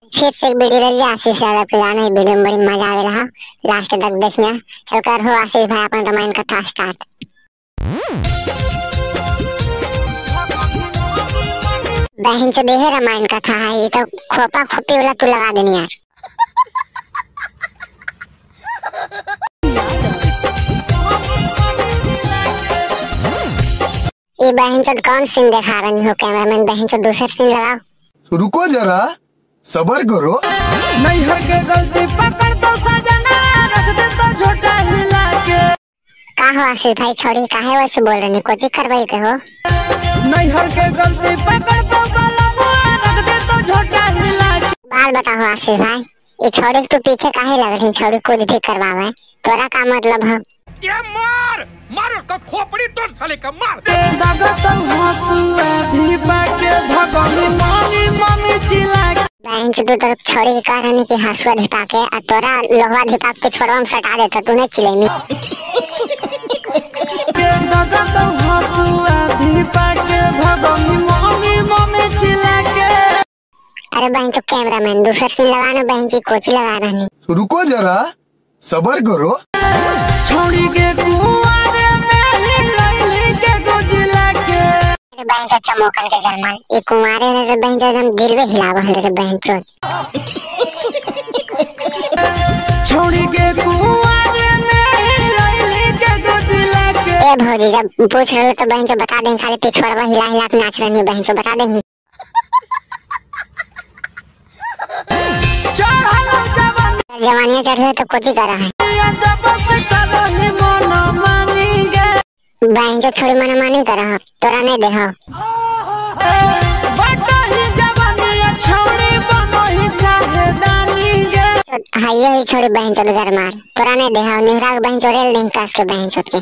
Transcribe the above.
फिर से एक वीडियो ले लिया आशीष यादव के गाने। वीडियो में बड़ी मजा आवे रहा, लास्ट तक देखिए। चल कर हो आशीष भाई अपन रामायण कथा स्टार्ट। बहन से देहे रामायण कथा है, ये तो खोपा खोपी वाला तू लगा देनी यार। ये बहन से कौन सीन दिखा रही हो कैमरामैन? बहन से दूसरा सीन लगाओ। रुको जरा, सबर करो। नैहर के गलती पकड़ तो सजना, रख दे तो झोटा हिला के। का हो आशीष भाई, छोड़ी काहे वैसे बोल रही? कोची करवाई के हो? नैहर के गलती पकड़ तो बलमुआ, रख दे तो झोटा हिला के। बात बताओ आशीष भाई, ये छोड़ी तू पीछे काहे लग रही? छोड़ी कुछ भी करवावे, तोरा का मतलब है? ये मार का खोपड़ी तोड़ साले का मार। भगत हंसुआ भी पाके भगनी मम्मी मम्मी चिल्ला के। बहन से तू तो छोड़ी के कह रही कि हंसुआ धिपा के, और तोरा लोहा धिपा के छोड़वा में सटा देता, तू नहीं चिल्लाई। भगत हंसुआ भी पाके भगनी मम्मी मम्मी चिल्ला के। अरे बहन तो कैमरामैन दूसरा सीन लगाना, बहन जी कोची लगा रही। रुको जरा, सबर करो। छोड़ी के कुआरे में ही लैली के गुजला के। अरे बहन चाचा मोकल के जरमान, ये कुंवारे ने तो बहन एकदम दिल में हिलावा है रे बहन चोद। छोड़ी के कुआरे में ही लैली के गुजला के। ए भौजी जब पूछ रहे तो बहन से बता दें, खाली पिछवाड़वा हिला हिला के नाच रही है, बहन से बता दें। जवानियाँ चढ़ रही तो कोची कर रहा है? बहन से छोड़ी मना मानी कर रहा, तोरा नहीं दे हो। हाइये ही छोड़ी बहन चोद घर मार, तोरा नहीं दे हो। निहरा बहन चोरेल नहीं कास के बहन चोद के।